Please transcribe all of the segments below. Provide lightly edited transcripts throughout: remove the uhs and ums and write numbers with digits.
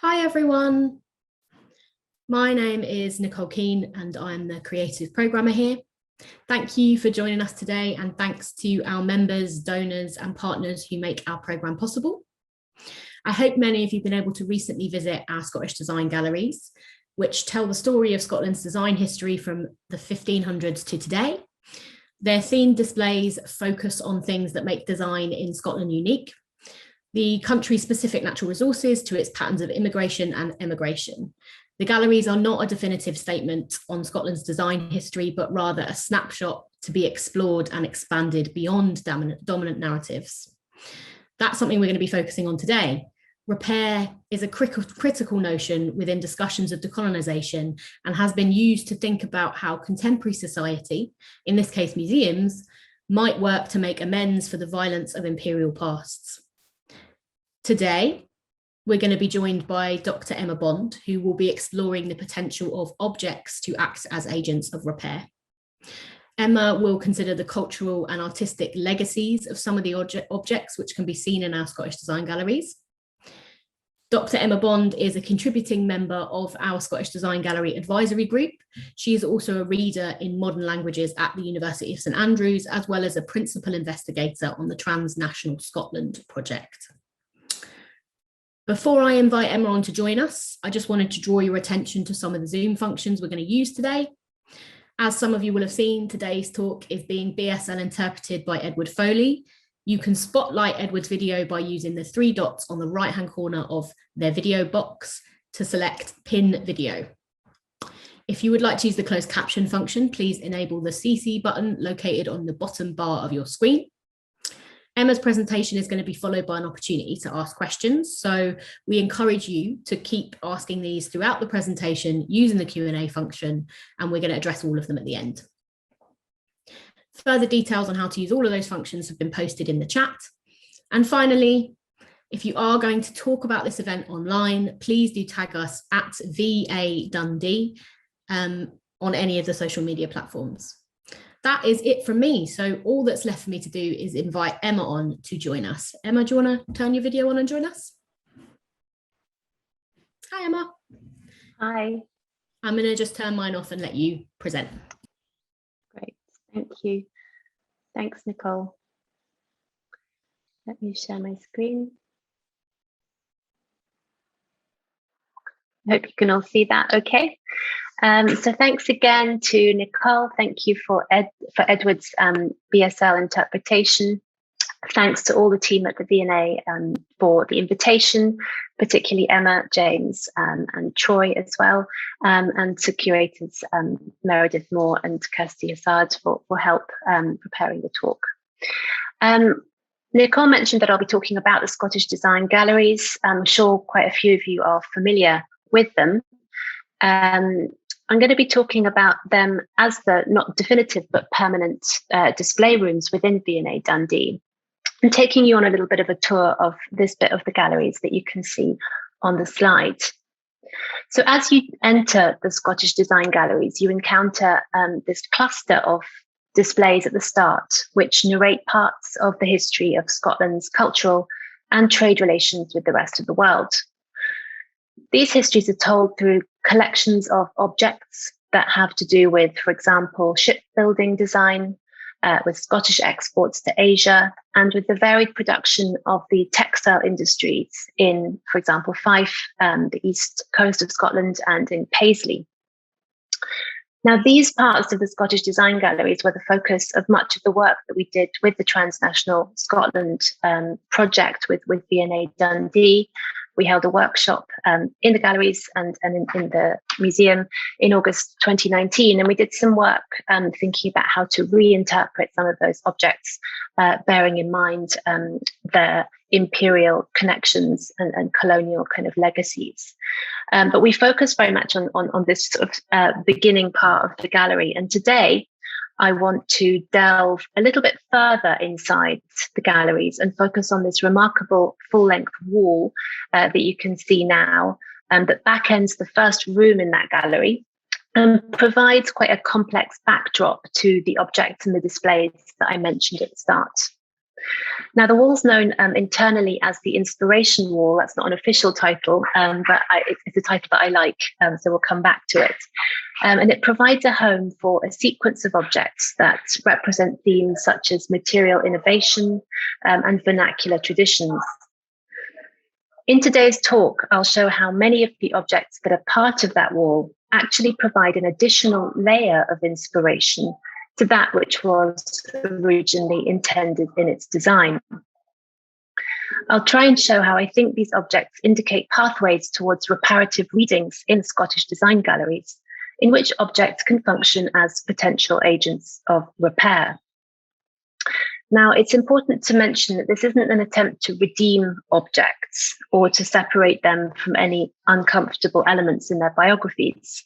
Hi everyone, my name is Nichol Keene and I'm the creative programmer here. Thank you for joining us today, and thanks to our members, donors and partners who make our programme possible. I hope many of you have been able to recently visit our Scottish design galleries, which tell the story of Scotland's design history from the 1500s to today. Their themed displays focus on things that make design in Scotland unique, the country's specific natural resources to its patterns of immigration and emigration. The galleries are not a definitive statement on Scotland's design history, but rather a snapshot to be explored and expanded beyond dominant narratives. That's something we're going to be focusing on today. Repair is a critical notion within discussions of decolonisation and has been used to think about how contemporary society, in this case museums, might work to make amends for the violence of imperial pasts. Today, we're going to be joined by Dr. Emma Bond, who will be exploring the potential of objects to act as agents of repair. Emma will consider the cultural and artistic legacies of some of the objects which can be seen in our Scottish design galleries. Dr. Emma Bond is a contributing member of our Scottish Design Gallery Advisory Group. She is also a reader in modern languages at the University of St Andrews, as well as a principal investigator on the Transnational Scotland project. Before I invite Emma on to join us, I just wanted to draw your attention to some of the Zoom functions we're going to use today. As some of you will have seen, today's talk is being BSL interpreted by Edward Foley. You can spotlight Edward's video by using the three dots on the right-hand corner of their video box to select Pin Video. If you would like to use the closed caption function, please enable the CC button located on the bottom bar of your screen. Emma's presentation is going to be followed by an opportunity to ask questions. So we encourage you to keep asking these throughout the presentation using the Q&A function, and we're going to address all of them at the end. Further details on how to use all of those functions have been posted in the chat. And finally, if you are going to talk about this event online, please do tag us at VA Dundee on any of the social media platforms. That is it from me. So all that's left for me to do is invite Emma on to join us. Emma, do you want to turn your video on and join us? Hi, Emma. Hi. I'm going to just turn mine off and let you present. Great, thank you. Thanks, Nicole. Let me share my screen. I hope you can all see that okay. So thanks again to Nicole. Thank you for Edward's BSL interpretation. Thanks to all the team at the V&A for the invitation, particularly Emma, James and Troy as well, and to curators Meredith Moore and Kirsty Hassard for help preparing the talk. Nicole mentioned that I'll be talking about the Scottish Design Galleries. I'm sure quite a few of you are familiar with them. I'm going to be talking about them as the not definitive but permanent display rooms within V&A Dundee, and taking you on a little bit of a tour of this bit of the galleries that you can see on the slide. So as you enter the Scottish Design Galleries, you encounter this cluster of displays at the start, which narrate parts of the history of Scotland's cultural and trade relations with the rest of the world. These histories are told through collections of objects that have to do with, for example, shipbuilding design, with Scottish exports to Asia, and with the varied production of the textile industries in, for example, Fife, the east coast of Scotland, and in Paisley. Now, these parts of the Scottish Design Galleries were the focus of much of the work that we did with the Transnational Scotland project with V&A Dundee. We held a workshop in the galleries and in the museum in August 2019, and we did some work thinking about how to reinterpret some of those objects, bearing in mind their imperial connections and colonial kind of legacies. But we focused very much on this sort of beginning part of the gallery, and today I want to delve a little bit further inside the galleries and focus on this remarkable full-length wall that you can see now, that backends the first room in that gallery and provides quite a complex backdrop to the objects and the displays that I mentioned at the start. Now, the wall's known internally as the Inspiration Wall. That's not an official title, but it's a title that I like, so we'll come back to it. And it provides a home for a sequence of objects that represent themes such as material innovation and vernacular traditions. In today's talk, I'll show how many of the objects that are part of that wall actually provide an additional layer of inspiration to that which was originally intended in its design. I'll try and show how I think these objects indicate pathways towards reparative readings in Scottish design galleries, in which objects can function as potential agents of repair. Now, it's important to mention that this isn't an attempt to redeem objects or to separate them from any uncomfortable elements in their biographies,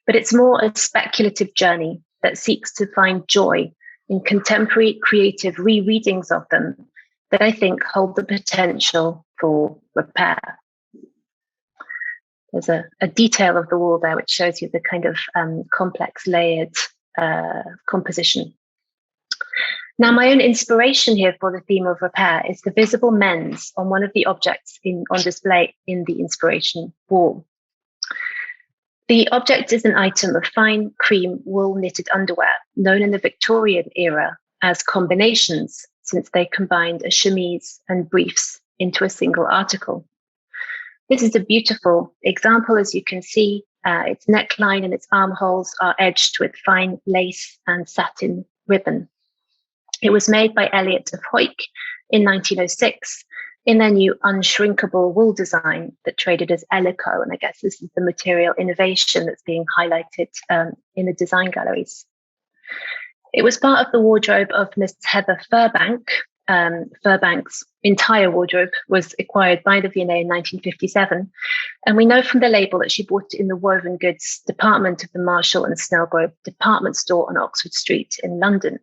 but it's more a speculative journey that seeks to find joy in contemporary creative rereadings of them that I think hold the potential for repair. There's a detail of the wall there which shows you the kind of complex layered composition. Now, my own inspiration here for the theme of repair is the visible mends on one of the objects on display in the Inspiration Wall. The object is an item of fine cream wool knitted underwear, known in the Victorian era as combinations, since they combined a chemise and briefs into a single article. This is a beautiful example, as you can see. Its neckline and its armholes are edged with fine lace and satin ribbon. It was made by Elliott of Hoyk in 1906 in their new unshrinkable wool design that traded as Ellico. And I guess this is the material innovation that's being highlighted in the design galleries. It was part of the wardrobe of Miss Heather Furbank. Furbank's entire wardrobe was acquired by the V&A in 1957. And we know from the label that she bought it in the woven goods department of the Marshall and Snellgrove department store on Oxford Street in London.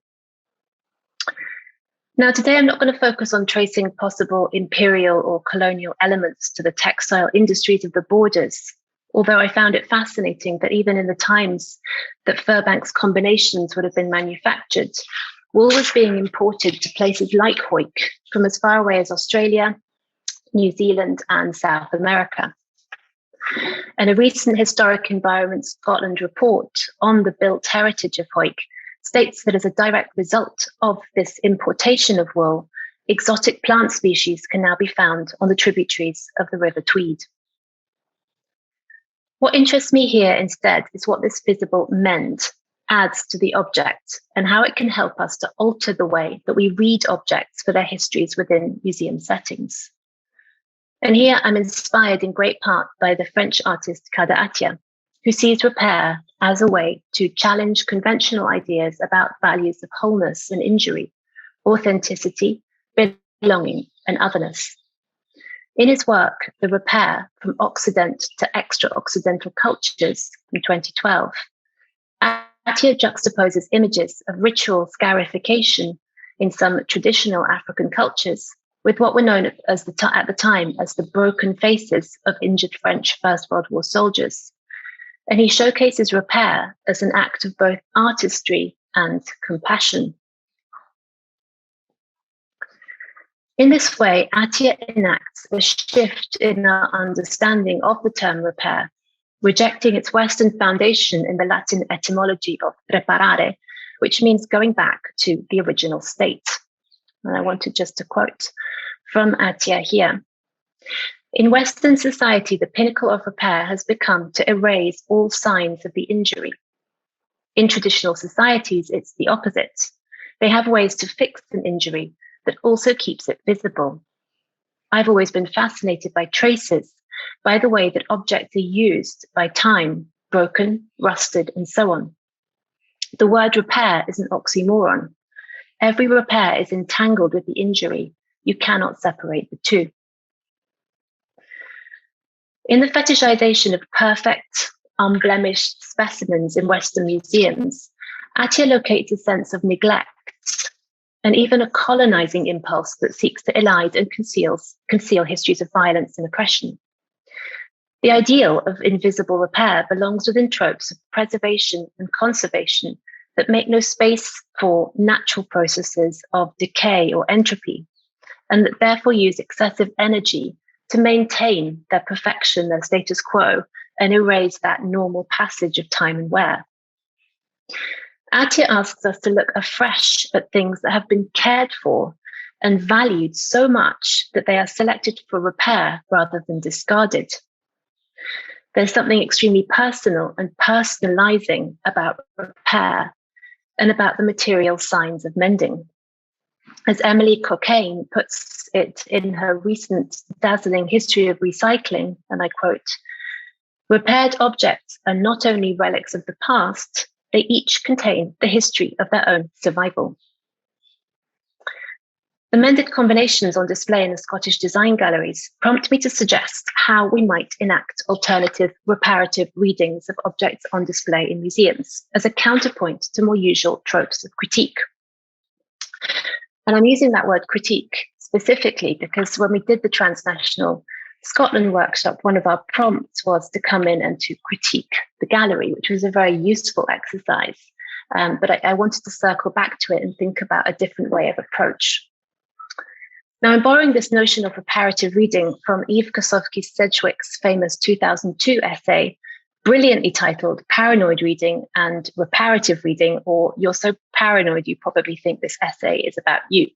Now, today I'm not going to focus on tracing possible imperial or colonial elements to the textile industries of the borders, although I found it fascinating that even in the times that Furbank's combinations would have been manufactured, wool was being imported to places like Hoyk from as far away as Australia, New Zealand, and South America. And a recent Historic Environment Scotland report on the built heritage of Hoyk states that as a direct result of this importation of wool, exotic plant species can now be found on the tributaries of the River Tweed. What interests me here instead is what this visible mend adds to the object and how it can help us to alter the way that we read objects for their histories within museum settings. And here I'm inspired in great part by the French artist Kada Attia, who sees repair as a way to challenge conventional ideas about values of wholeness and injury, authenticity, belonging, and otherness. In his work, The Repair from Occident to Extra-Occidental Cultures in 2012, Attia juxtaposes images of ritual scarification in some traditional African cultures with what were known as at the time as the broken faces of injured French First World War soldiers. And he showcases repair as an act of both artistry and compassion. In this way, Attia enacts a shift in our understanding of the term repair, rejecting its Western foundation in the Latin etymology of reparare, which means going back to the original state. And I wanted just to quote from Attia here. In Western society, the pinnacle of repair has become to erase all signs of the injury. In traditional societies, it's the opposite. They have ways to fix an injury that also keeps it visible. I've always been fascinated by traces, by the way that objects are used by time, broken, rusted, and so on. The word repair is an oxymoron. Every repair is entangled with the injury. You cannot separate the two. In the fetishization of perfect, unblemished specimens in Western museums, Attia locates a sense of neglect and even a colonizing impulse that seeks to elide and conceal histories of violence and oppression. The ideal of invisible repair belongs within tropes of preservation and conservation that make no space for natural processes of decay or entropy, and that therefore use excessive energy to maintain their perfection, their status quo, and erase that normal passage of time and wear. Attia asks us to look afresh at things that have been cared for and valued so much that they are selected for repair rather than discarded. There's something extremely personal and personalizing about repair and about the material signs of mending. As Emily Cockayne puts it in her recent dazzling history of recycling, and I quote, "Repaired objects are not only relics of the past, they each contain the history of their own survival." The mended combinations on display in the Scottish design galleries prompt me to suggest how we might enact alternative reparative readings of objects on display in museums as a counterpoint to more usual tropes of critique. And I'm using that word critique specifically because when we did the Transnational Scotland workshop, one of our prompts was to come in and to critique the gallery, which was a very useful exercise. But I wanted to circle back to it and think about a different way of approach. Now, I'm borrowing this notion of reparative reading from Eve Kosofsky-Sedgwick's famous 2002 essay, brilliantly titled Paranoid Reading and Reparative Reading, or You're So Paranoid You Probably Think This Essay Is About You.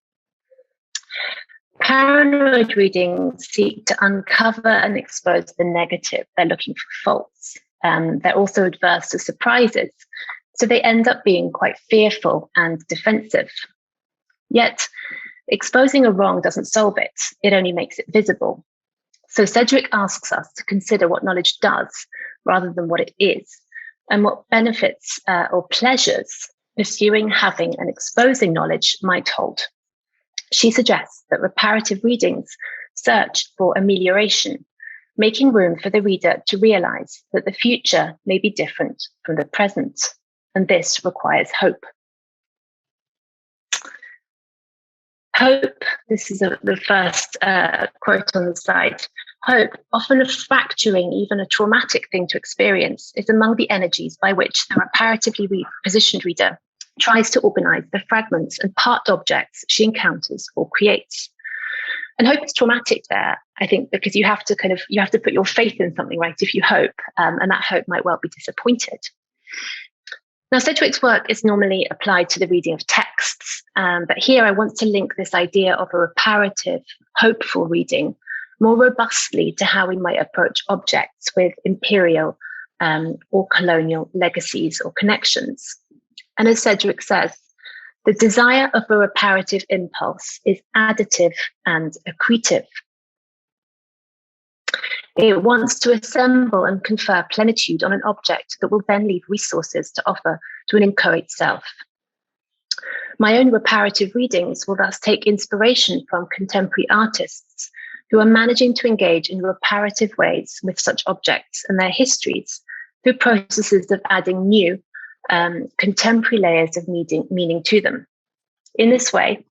Paranoid readings seek to uncover and expose the negative. They're looking for faults. They're also adverse to surprises, so they end up being quite fearful and defensive. Yet, exposing a wrong doesn't solve it, it only makes it visible. So Sedgwick asks us to consider what knowledge does rather than what it is, and what benefits or pleasures pursuing, having, and exposing knowledge might hold. She suggests that reparative readings search for amelioration, making room for the reader to realize that the future may be different from the present, and this requires hope. Hope, this is the first quote on the side. Hope, often a fracturing, even a traumatic thing to experience, is among the energies by which the reparatively positioned reader tries to organize the fragments and part objects she encounters or creates. And hope is traumatic there, I think, because you have to put your faith in something, right? If you hope, and that hope might well be disappointed. Now, Sedgwick's work is normally applied to the reading of texts, but here I want to link this idea of a reparative, hopeful reading more robustly to how we might approach objects with imperial or colonial legacies or connections. And as Sedgwick says, the desire of a reparative impulse is additive and accretive. It wants to assemble and confer plenitude on an object that will then leave resources to offer to an inchoate self. My own reparative readings will thus take inspiration from contemporary artists who are managing to engage in reparative ways with such objects and their histories through processes of adding new contemporary layers of meaning to them. In this way,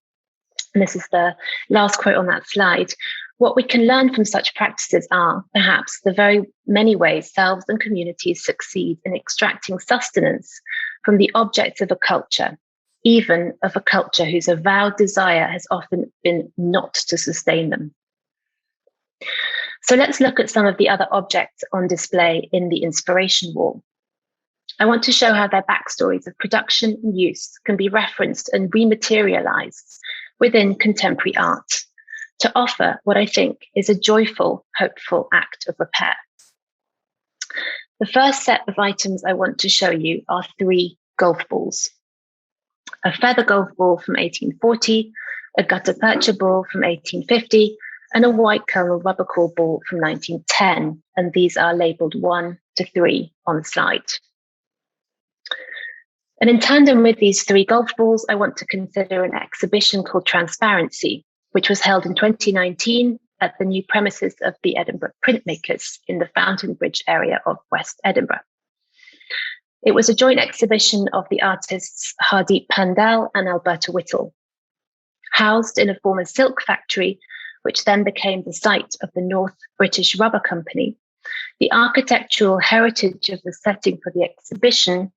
and this is the last quote on that slide, what we can learn from such practices are, perhaps, the very many ways selves and communities succeed in extracting sustenance from the objects of a culture, even of a culture whose avowed desire has often been not to sustain them. So let's look at some of the other objects on display in the inspiration wall. I want to show how their backstories of production and use can be referenced and rematerialized within contemporary art to offer what I think is a joyful, hopeful act of repair. The first set of items I want to show you are 3 golf balls. A feather golf ball from 1840, a gutta percha ball from 1850, and a white kernel rubber core ball from 1910. And these are labeled 1 to 3 on the slide. And in tandem with these 3 golf balls, I want to consider an exhibition called Transparency, which was held in 2019 at the new premises of the Edinburgh Printmakers in the Fountain Bridge area of West Edinburgh. It was a joint exhibition of the artists Hardeep Pandal and Alberta Whittle. Housed in a former silk factory, which then became the site of the North British Rubber Company, the architectural heritage of the setting for the exhibition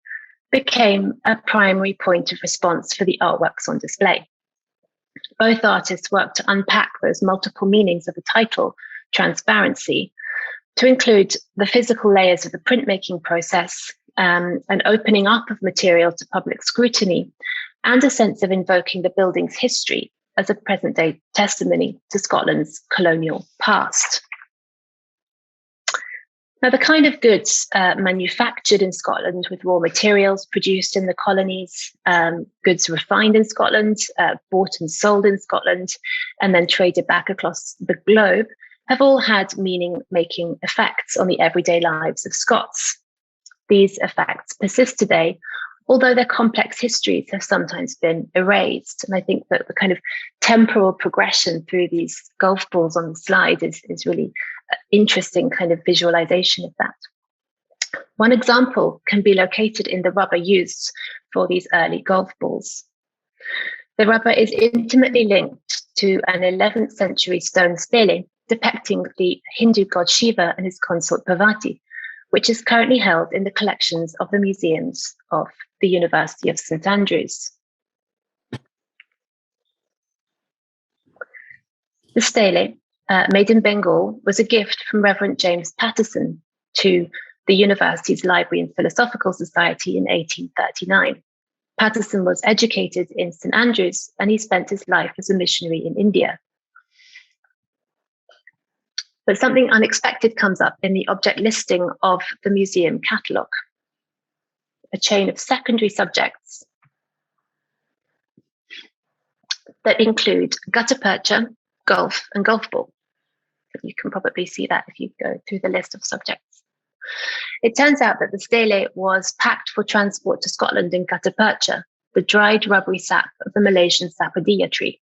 became a primary point of response for the artworks on display. Both artists worked to unpack those multiple meanings of the title, transparency, to include the physical layers of the printmaking process, an opening up of material to public scrutiny, and a sense of invoking the building's history as a present-day testimony to Scotland's colonial past. Now, the kind of goods manufactured in Scotland with raw materials produced in the colonies, goods refined in Scotland, bought and sold in Scotland, and then traded back across the globe, have all had meaning-making effects on the everyday lives of Scots. These effects persist today, although their complex histories have sometimes been erased. And I think that the kind of temporal progression through these golf balls on the slide is really interesting kind of visualization of that. One example can be located in the rubber used for these early golf balls. The rubber is intimately linked to an 11th century stone stele depicting the Hindu god Shiva and his consort Parvati, which is currently held in the collections of the museums of the University of St Andrews. The stele, made in Bengal, was a gift from Reverend James Patterson to the university's Library and Philosophical Society in 1839. Patterson was educated in St Andrews, and he spent his life as a missionary in India. But something unexpected comes up in the object listing of the museum catalogue. A chain of secondary subjects that include gutta percha, golf, and golf ball. You can probably see that if you go through the list of subjects. It turns out that the stele was packed for transport to Scotland in gutta percha, the dried rubbery sap of the Malaysian sapodilla tree,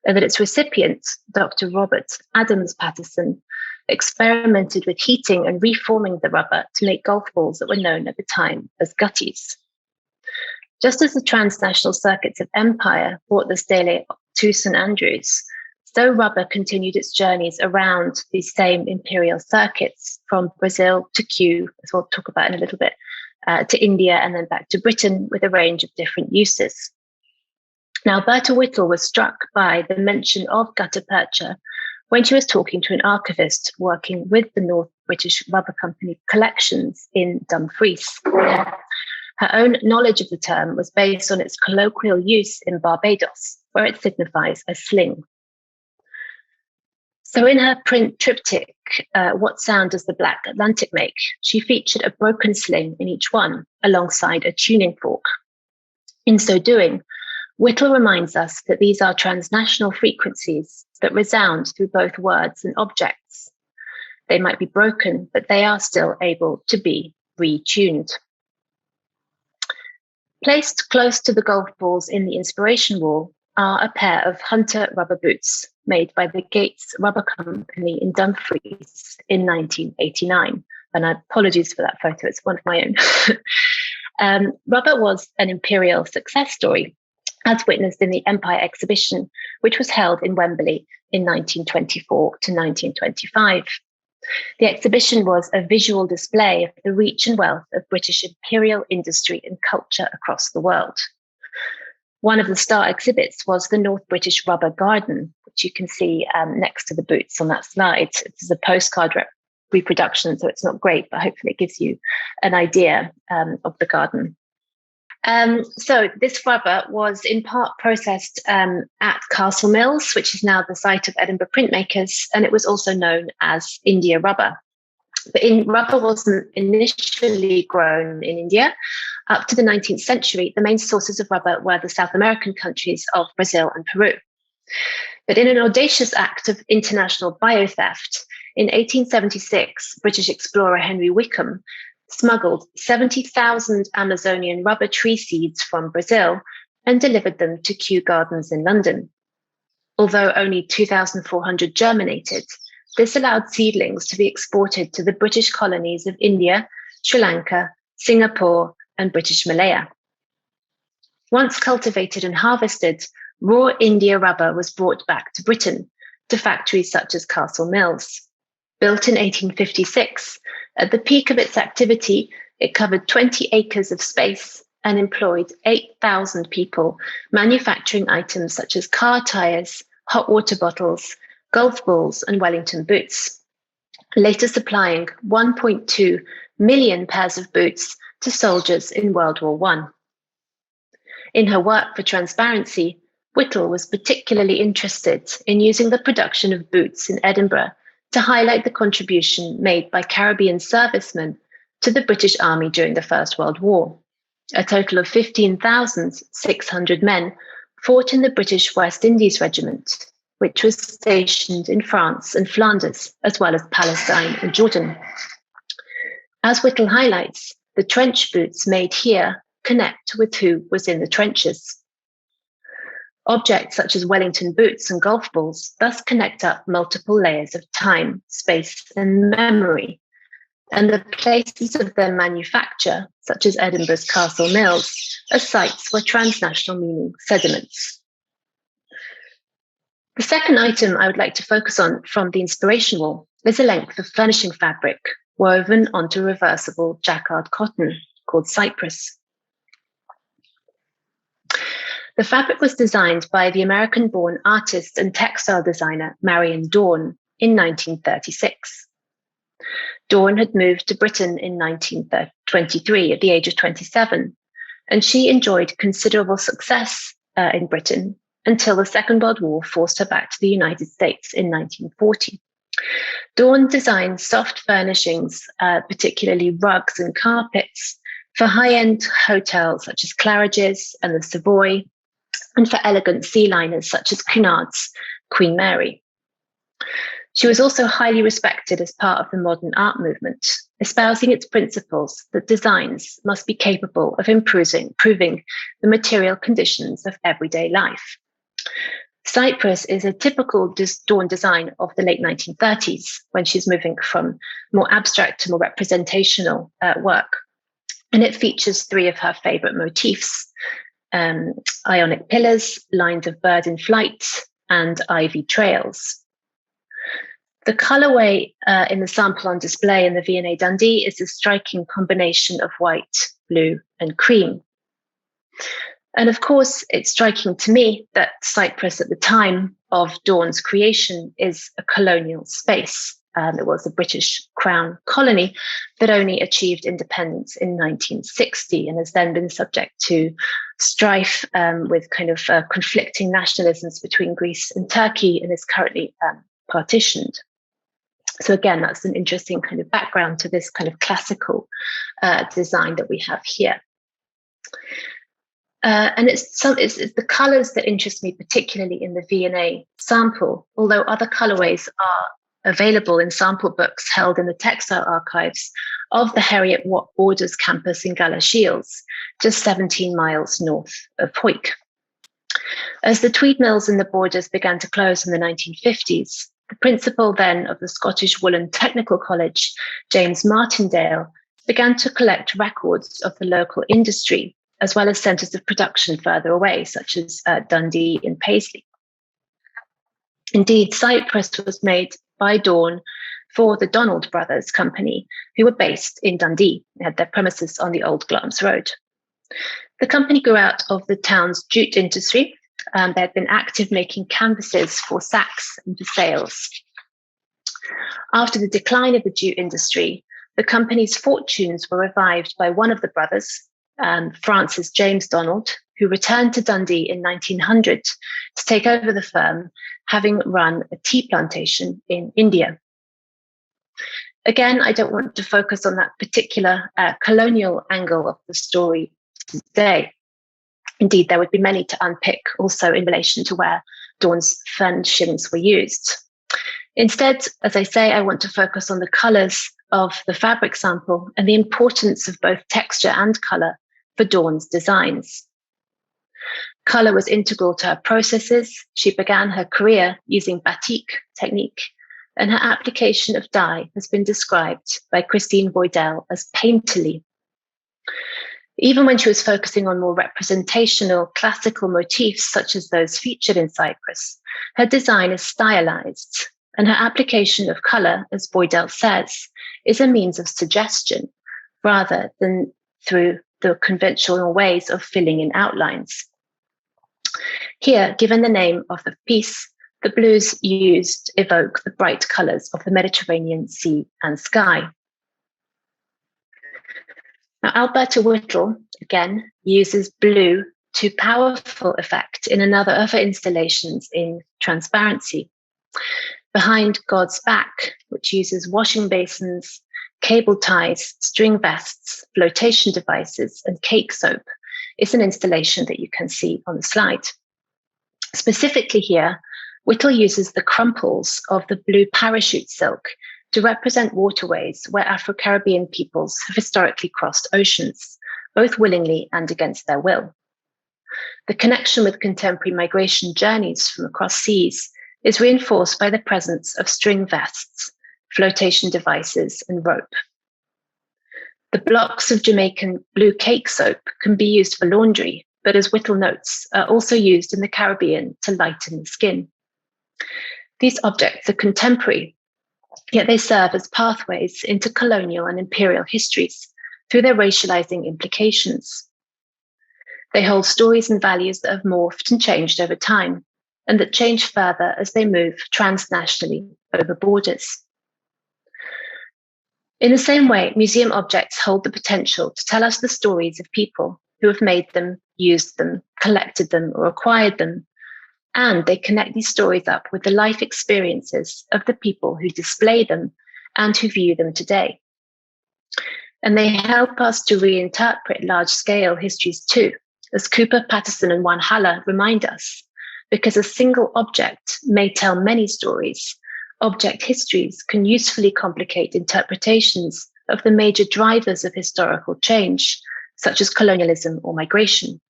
and that its recipient, Dr. Robert Adams Patterson, experimented with heating and reforming the rubber to make golf balls that were known at the time as gutties. Just as the transnational circuits of empire brought the stele to St Andrews, so rubber continued its journeys around these same imperial circuits from Brazil to Kew, as we'll talk about in a little bit, to India and then back to Britain with a range of different uses. Now, Alberta Whittle was struck by the mention of gutta percha when she was talking to an archivist working with the North British Rubber Company collections in Dumfries. Her own knowledge of the term was based on its colloquial use in Barbados, where it signifies a sling. So in her print triptych, What Sound Does the Black Atlantic Make?, she featured a broken sling in each one, alongside a tuning fork. In so doing, Whittle reminds us that these are transnational frequencies that resound through both words and objects. They might be broken, but they are still able to be retuned. Placed close to the golf balls in the inspiration wall are a pair of Hunter rubber boots made by the Gates Rubber Company in Dumfries in 1989. And apologies for that photo, it's one of my own. Rubber was an imperial success story, as witnessed in the Empire exhibition, which was held in Wembley in 1924 to 1925. The exhibition was a visual display of the reach and wealth of British imperial industry and culture across the world. One of the star exhibits was the North British Rubber Garden, which you can see next to the boots on that slide. It's a postcard reproduction, so it's not great, but hopefully it gives you an idea of the garden. So this rubber was in part processed at Castle Mills, which is now the site of Edinburgh Printmakers, and it was also known as India rubber. But rubber wasn't initially grown in India. Up to the 19th century, the main sources of rubber were the South American countries of Brazil and Peru. But in an audacious act of international biotheft, in 1876, British explorer Henry Wickham smuggled 70,000 Amazonian rubber tree seeds from Brazil and delivered them to Kew Gardens in London. Although only 2,400 germinated, this allowed seedlings to be exported to the British colonies of India, Sri Lanka, Singapore, and British Malaya. Once cultivated and harvested, raw India rubber was brought back to Britain, to factories such as Castle Mills. Built in 1856, at the peak of its activity, it covered 20 acres of space and employed 8,000 people manufacturing items such as car tyres, hot water bottles, golf balls, and Wellington boots, later supplying 1.2 million pairs of boots to soldiers in World War I. In her work for transparency, Whittle was particularly interested in using the production of boots in Edinburgh to highlight the contribution made by Caribbean servicemen to the British Army during the First World War. A total of 15,600 men fought in the British West Indies Regiment, which was stationed in France and Flanders, as well as Palestine and Jordan. As Whittle highlights, the trench boots made here connect with who was in the trenches. Objects such as Wellington boots and golf balls thus connect up multiple layers of time, space, and memory, and the places of their manufacture, such as Edinburgh's Castle Mills, are sites where transnational meaning sediments. The second item I would like to focus on from the inspiration wall is a length of furnishing fabric woven onto reversible jacquard cotton called cypress. The fabric was designed by the American-born artist and textile designer Marion Dawn in 1936. Dawn had moved to Britain in 1923 at the age of 27, and she enjoyed considerable success in Britain until the Second World War forced her back to the United States in 1940. Dawn designed soft furnishings, particularly rugs and carpets, for high-end hotels such as Claridge's and the Savoy, and for elegant sea liners such as Cunard's Queen Mary. She was also highly respected as part of the modern art movement, espousing its principles that designs must be capable of improving the material conditions of everyday life. Cypress is a typical Dawn design of the late 1930s, when she's moving from more abstract to more representational work. And it features three of her favorite motifs: ionic pillars, lines of bird in flight, and ivy trails. The colorway in the sample on display in the V&A Dundee is a striking combination of white, blue, and cream. And of course, it's striking to me that Cyprus at the time of Dawn's creation is a colonial space. It was a British Crown colony that only achieved independence in 1960 and has then been subject to strife with kind of conflicting nationalisms between Greece and Turkey, and is currently partitioned. So again, that's an interesting kind of background to this kind of classical design that we have here. And it's the colours that interest me particularly in the V&A sample, although other colourways are available in sample books held in the textile archives of the Heriot Watt Borders campus in Galashiels, just 17 miles north of Hawick. As the Tweed mills in the Borders began to close in the 1950s, the principal then of the Scottish Woolen Technical College, James Martindale, began to collect records of the local industry, as well as centres of production further away, such as Dundee and Paisley. Indeed, Cypress was made by Dawn for the Donald Brothers Company, who were based in Dundee. They had their premises on the Old Glams Road. The company grew out of the town's jute industry. They had been active making canvases for sacks and for sails. After the decline of the jute industry, the company's fortunes were revived by one of the brothers, Francis James Donald, who returned to Dundee in 1900 to take over the firm, having run a tea plantation in India. Again, I don't want to focus on that particular colonial angle of the story today. Indeed, there would be many to unpick also in relation to where Dawn's furnishings were used. Instead, as I say, I want to focus on the colours of the fabric sample and the importance of both texture and colour for Dawn's designs. Colour was integral to her processes. She began her career using batik technique, and her application of dye has been described by Christine Voidel as painterly. Even when she was focusing on more representational classical motifs, such as those featured in Cyprus, her design is stylized, and her application of colour, as Voidel says, is a means of suggestion rather than through the conventional ways of filling in outlines. Here, given the name of the piece, the blues used evoke the bright colours of the Mediterranean sea and sky. Now, Alberta Whittle, again, uses blue to powerful effect in another of her installations in transparency. Behind God's Back, which uses washing basins, cable ties, string vests, flotation devices, and cake soap, is an installation that you can see on the slide. Specifically here, Whittle uses the crumples of the blue parachute silk to represent waterways where Afro-Caribbean peoples have historically crossed oceans, both willingly and against their will. The connection with contemporary migration journeys from across seas is reinforced by the presence of string vests, flotation devices, and rope. The blocks of Jamaican blue cake soap can be used for laundry, but as Whittle notes, are also used in the Caribbean to lighten the skin. These objects are contemporary, yet they serve as pathways into colonial and imperial histories through their racializing implications. They hold stories and values that have morphed and changed over time, and that change further as they move transnationally over borders. In the same way, museum objects hold the potential to tell us the stories of people who have made them, used them, collected them, or acquired them, and they connect these stories up with the life experiences of the people who display them and who view them today. And they help us to reinterpret large-scale histories too, as Cooper, Patterson, and Wanhalla remind us, because a single object may tell many stories. Object histories can usefully complicate interpretations of the major drivers of historical change, such as colonialism or migration.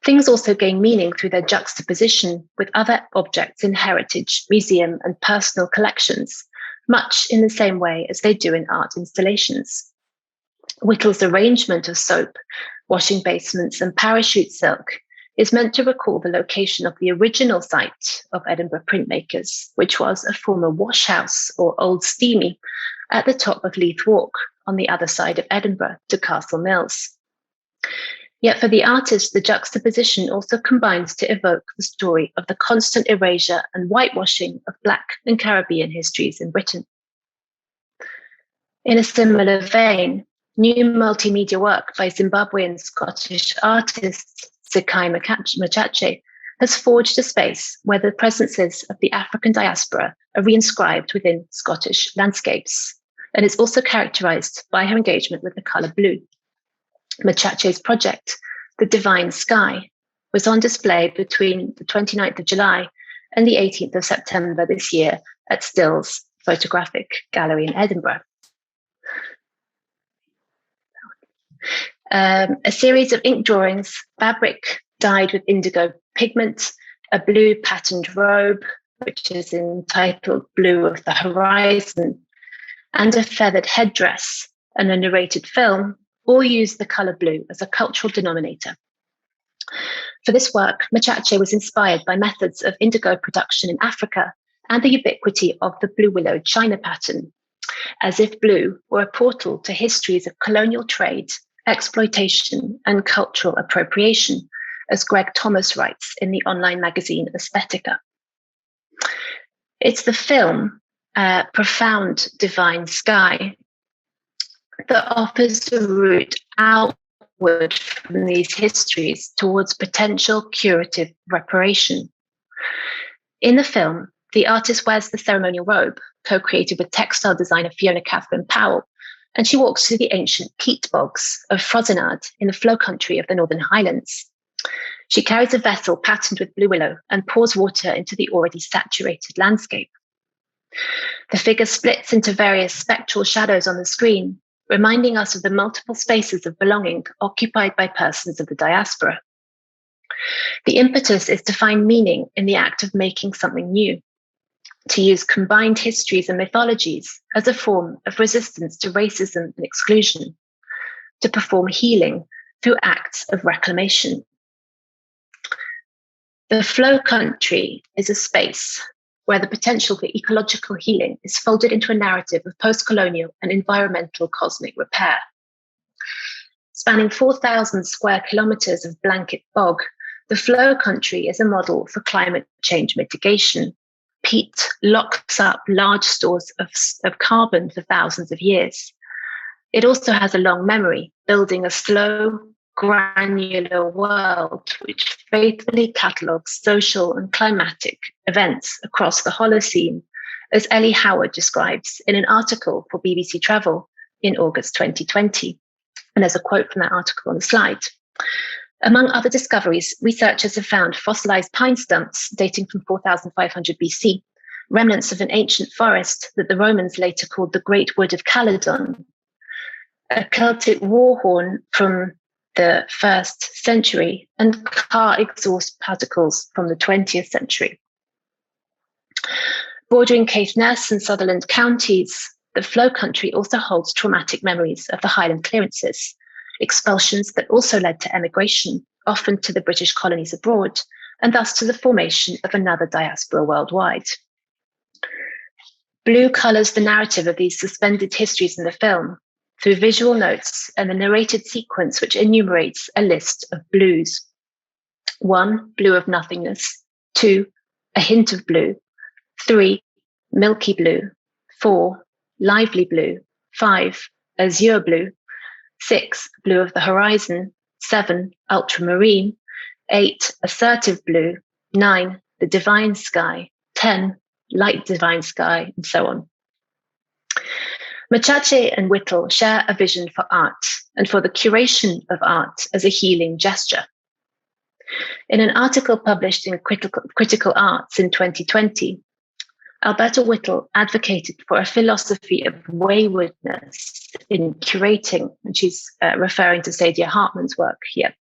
Things also gain meaning through their juxtaposition with other objects in heritage, museum, and personal collections, much in the same way as they do in art installations. Whittle's arrangement of soap, washing basements, and parachute silk is meant to recall the location of the original site of Edinburgh printmakers, which was a former washhouse or old steamy at the top of Leith Walk on the other side of Edinburgh to Castle Mills. Yet for the artist, the juxtaposition also combines to evoke the story of the constant erasure and whitewashing of Black and Caribbean histories in Britain. In a similar vein, new multimedia work by Zimbabwean Scottish artist Sekai Machache has forged a space where the presences of the African diaspora are reinscribed within Scottish landscapes, and is also characterized by her engagement with the colour blue. Machache's project, The Divine Sky, was on display between the 29th of July and the 18th of September this year at Still's Photographic Gallery in Edinburgh. A series of ink drawings, fabric dyed with indigo pigment, a blue patterned robe, which is entitled Blue of the Horizon, and a feathered headdress and a narrated film all use the colour blue as a cultural denominator. For this work, Machache was inspired by methods of indigo production in Africa and the ubiquity of the blue willow China pattern, as if blue were a portal to histories of colonial trade, exploitation, and cultural appropriation, as Greg Thomas writes in the online magazine Aesthetica. It's the film, Profound Divine Sky, that offers a route outward from these histories towards potential curative reparation. In the film, the artist wears the ceremonial robe, co-created with textile designer Fiona Catherine Powell, and she walks through the ancient peat bogs of Frosinard in the flow country of the Northern Highlands. She carries a vessel patterned with blue willow and pours water into the already saturated landscape. The figure splits into various spectral shadows on the screen, reminding us of the multiple spaces of belonging occupied by persons of the diaspora. The impetus is to find meaning in the act of making something new, to use combined histories and mythologies as a form of resistance to racism and exclusion, to perform healing through acts of reclamation. The flow country is a space where the potential for ecological healing is folded into a narrative of post-colonial and environmental cosmic repair. Spanning 4,000 square kilometres of blanket bog, the flow country is a model for climate change mitigation. Peat locks up large stores of carbon for thousands of years. It also has a long memory, building a slow, granular world which faithfully catalogues social and climatic events across the Holocene, as Ellie Howard describes in an article for BBC Travel in August 2020. And there's a quote from that article on the slide. Among other discoveries, researchers have found fossilized pine stumps dating from 4,500 BC, remnants of an ancient forest that the Romans later called the Great Wood of Caledon, a Celtic war horn from the 1st century, and car exhaust particles from the 20th century. Bordering Caithness and Sutherland counties, the flow country also holds traumatic memories of the Highland clearances, expulsions that also led to emigration, often to the British colonies abroad, and thus to the formation of another diaspora worldwide. Blue colours the narrative of these suspended histories in the film through visual notes and the narrated sequence which enumerates a list of blues. 1, blue of nothingness. 2, a hint of blue. 3, milky blue. 4, lively blue. 5, azure blue. 6, blue of the horizon. 7, ultramarine. 8, assertive blue. 9, the divine sky. 10, light divine sky, and so on. Machache and Whittle share a vision for art and for the curation of art as a healing gesture. In an article published in Critical Arts in 2020, Alberta Whittle advocated for a philosophy of waywardness in curating, and she's referring to Saidiya Hartman's work here.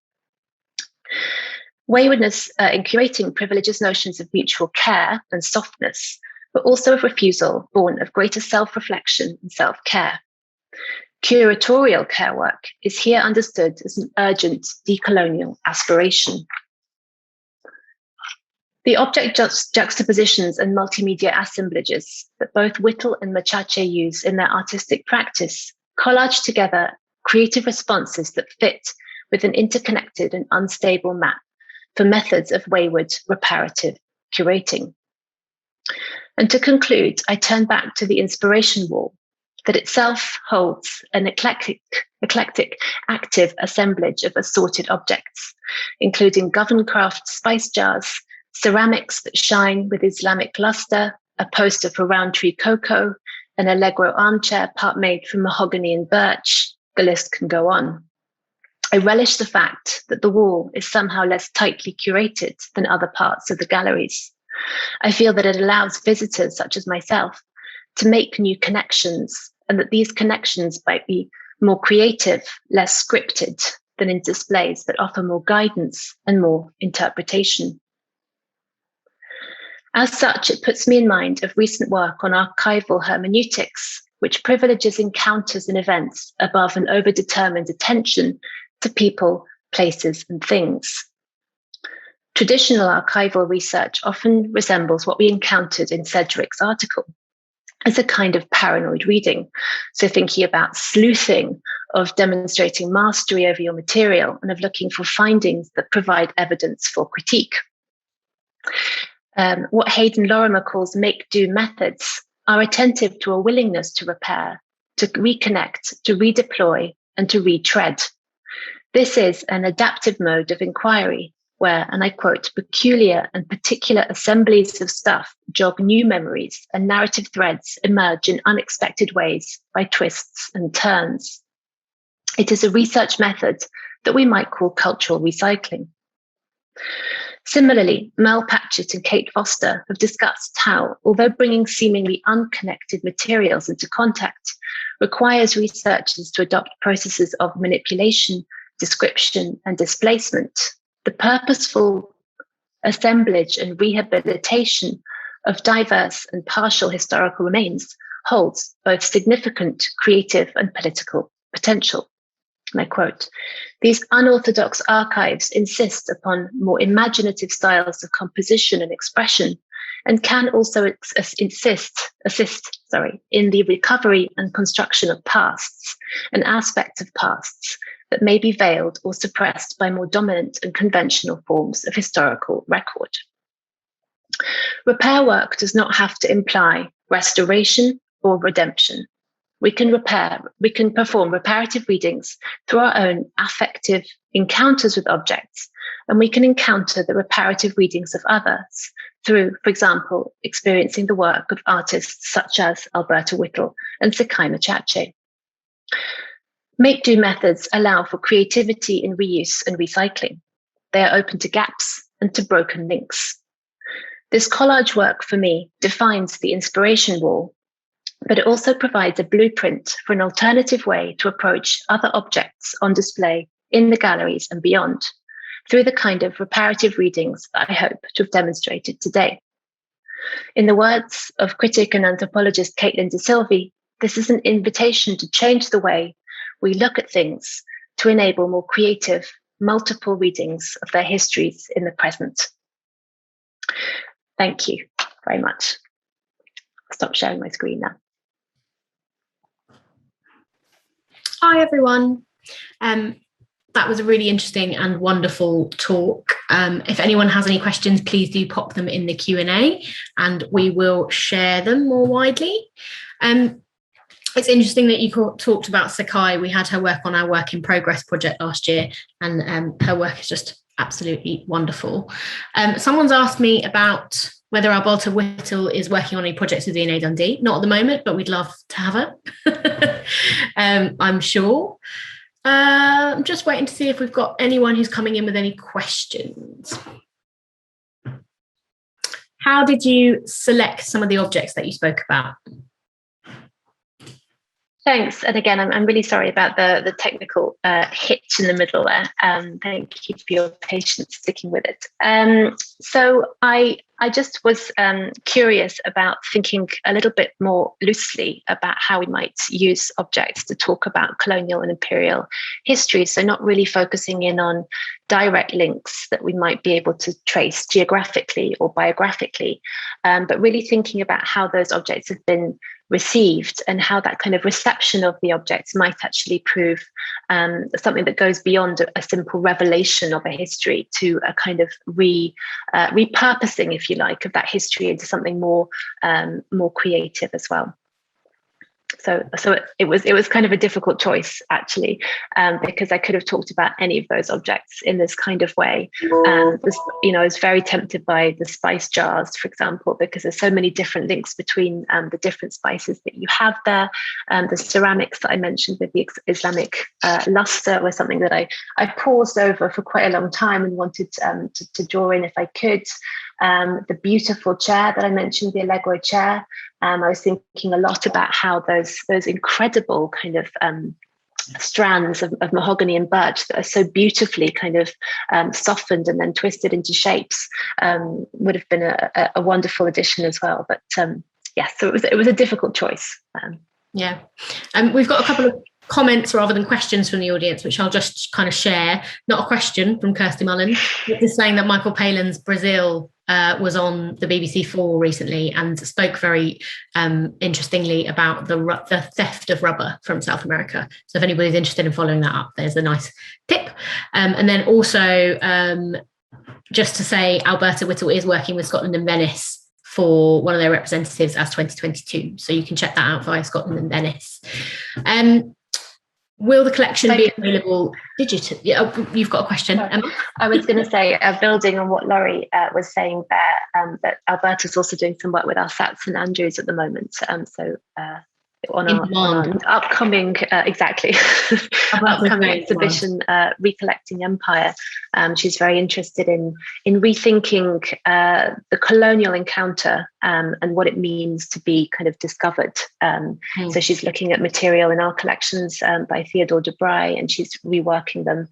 Waywardness in curating privileges notions of mutual care and softness, but also of refusal born of greater self-reflection and self-care. Curatorial care work is here understood as an urgent decolonial aspiration. The object juxtapositions and multimedia assemblages that both Whittle and Machache use in their artistic practice collage together creative responses that fit with an interconnected and unstable map for methods of wayward reparative curating. And to conclude, I turn back to the inspiration wall that itself holds an eclectic, active assemblage of assorted objects, including Governcraft spice jars, ceramics that shine with Islamic luster, a poster for Roundtree Cocoa, an Allegro armchair part made from mahogany and birch. The list can go on. I relish the fact that the wall is somehow less tightly curated than other parts of the galleries. I feel that it allows visitors such as myself to make new connections, and that these connections might be more creative, less scripted than in displays that offer more guidance and more interpretation. As such, it puts me in mind of recent work on archival hermeneutics, which privileges encounters and events above an overdetermined attention to people, places, and things. Traditional archival research often resembles what we encountered in Cedric's article as a kind of paranoid reading. So thinking about sleuthing, of demonstrating mastery over your material, and of looking for findings that provide evidence for critique. What Hayden Lorimer calls make-do methods are attentive to a willingness to repair, to reconnect, to redeploy, and to retread. This is an adaptive mode of inquiry where, and I quote, peculiar and particular assemblies of stuff jog new memories and narrative threads emerge in unexpected ways by twists and turns. It is a research method that we might call cultural recycling. Similarly, Mel Patchett and Kate Foster have discussed how, although bringing seemingly unconnected materials into contact requires researchers to adopt processes of manipulation, description, and displacement, the purposeful assemblage and rehabilitation of diverse and partial historical remains holds both significant creative and political potential. And I quote, "These unorthodox archives insist upon more imaginative styles of composition and expression, and can also assist in the recovery and construction of pasts and aspects of pasts that may be veiled or suppressed by more dominant and conventional forms of historical record. Repair work does not have to imply restoration or redemption. We can perform reparative readings through our own affective encounters with objects, and we can encounter the reparative readings of others through, for example, experiencing the work of artists such as Alberta Whittle and Sekaima Chache. Make-do methods allow for creativity in reuse and recycling. They are open to gaps and to broken links. This collage work for me defines the inspiration wall, but it also provides a blueprint for an alternative way to approach other objects on display in the galleries and beyond, through the kind of reparative readings that I hope to have demonstrated today. In the words of critic and anthropologist Caitlin De Silva, this is an invitation to change the way we look at things to enable more creative, multiple readings of their histories in the present. Thank you very much. I'll stop sharing my screen now. Hi, everyone. That was a really interesting and wonderful talk. If anyone has any questions, please do pop them in the Q&A and we will share them more widely. It's interesting that you talked about Sakai. We had her work on our Work in Progress project last year, and her work is just absolutely wonderful. Someone's asked me about whether Alberta Whittle is working on any projects with DNA Dundee. Not at the moment, but we'd love to have her. I'm sure. I'm just waiting to see if we've got anyone who's coming in with any questions. How did you select some of the objects that you spoke about? Thanks. And again, I'm really sorry about the technical hitch in the middle there. Thank you for your patience sticking with it. So I just was curious about thinking a little bit more loosely about how we might use objects to talk about colonial and imperial history. So not really focusing in on direct links that we might be able to trace geographically or biographically, but really thinking about how those objects have been received and how that kind of reception of the objects might actually prove something that goes beyond a simple revelation of a history to a kind of repurposing, if you like, of that history into something more creative as well. So it was kind of a difficult choice, actually, because I could have talked about any of those objects in this kind of way. I was very tempted by the spice jars, for example, because there's so many different links between the different spices that you have there. The ceramics that I mentioned with the Islamic luster was something that I paused over for quite a long time and wanted to draw in if I could. The beautiful chair that I mentioned, the Allegro chair, I was thinking a lot about how those incredible kind of strands of mahogany and birch that are so beautifully kind of softened and then twisted into shapes would have been a wonderful addition as well. But yeah, so it was a difficult choice. Yeah, we've got a couple of comments rather than questions from the audience, which I'll just kind of share. Not a question from Kirsty Mullen, just saying that Michael Palin's Brazil was on the BBC4 recently and spoke very interestingly about the theft of rubber from South America. So if anybody's interested in following that up, there's a nice tip. And then also just to say, Alberta Whittle is working with Scotland and Venice for one of their representatives as 2022. So you can check that out via Scotland and Venice. Will the collection be available digitally? Yeah, you've got a question, Emma? I was going to say, building on what Laurie was saying there, that Alberta's also doing some work with our St Andrews at the moment. On our upcoming upcoming exhibition, Recollecting Empire. She's very interested in rethinking the colonial encounter and what it means to be kind of discovered. So she's looking at material in our collections by Theodore de Bry, and she's reworking them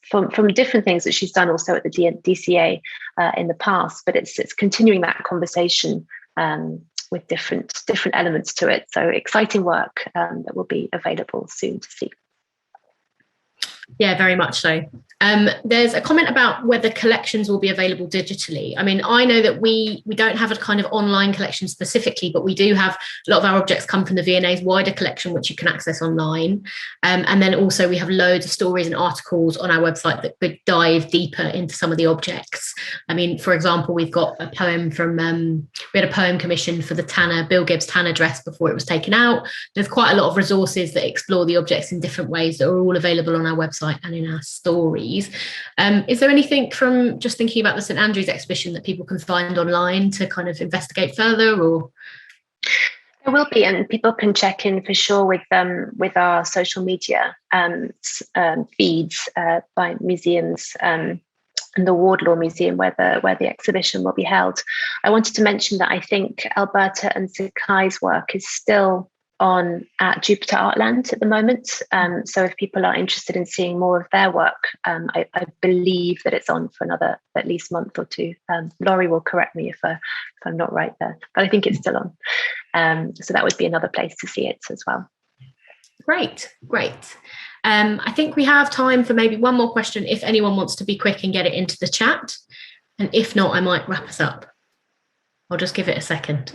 from different things that she's done also at the DCA in the past. But it's continuing that conversation with different elements to it. So exciting work that will be available soon to see. Yeah, very much so. There's a comment about whether collections will be available digitally. I mean, I know that we don't have a kind of online collection specifically, but we do have a lot of our objects come from the V&A's wider collection, which you can access online. And then also we have loads of stories and articles on our website that could dive deeper into some of the objects. I mean, for example, we've got a poem from, we had a poem commissioned for the Tanner, Bill Gibbs Tanner dress before it was taken out. There's quite a lot of resources that explore the objects in different ways that are all available on our website and in our stories. Is there anything from just thinking about the St Andrews exhibition that people can find online to kind of investigate further, or? There will be, and people can check in for sure with our social media feeds by museums and the Wardlaw Museum where the exhibition will be held. I wanted to mention that I think Alberta and Sakai's work is still on at Jupiter Artland at the moment. So if people are interested in seeing more of their work, I believe that it's on for another at least month or two. Laurie will correct me if I'm not right there, but I think it's still on. So that would be another place to see it as well. Great. I think we have time for maybe one more question if anyone wants to be quick and get it into the chat. And if not, I might wrap us up. I'll just give it a second.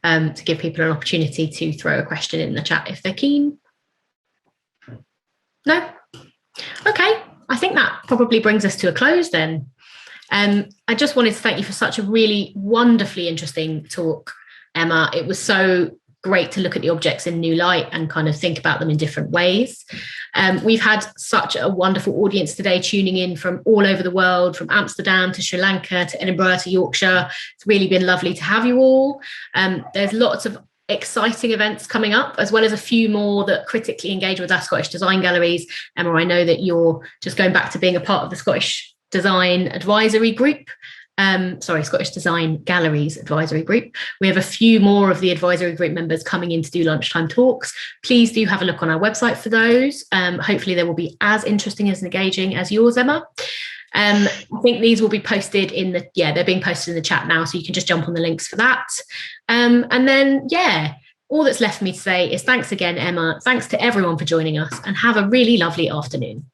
To give people an opportunity to throw a question in the chat if they're keen. No? Okay, I think that probably brings us to a close then. I just wanted to thank you for such a really wonderfully interesting talk, Emma. It was so great to look at the objects in new light and kind of think about them in different ways. We've had such a wonderful audience today tuning in from all over the world, from Amsterdam to Sri Lanka to Edinburgh to Yorkshire. It's really been lovely to have you all. There's lots of exciting events coming up, as well as a few more that critically engage with our Scottish design galleries. Emma, I know that you're just going back to being a part of the Scottish Design Advisory Group. Scottish Design Galleries Advisory Group. We have a few more of the advisory group members coming in to do lunchtime talks. Please do have a look on our website for those. Hopefully they will be as interesting as engaging as yours, Emma. I think these will be posted they're being posted in the chat now, so you can just jump on the links for that. And then, all that's left for me to say is thanks again, Emma. Thanks to everyone for joining us, and have a really lovely afternoon.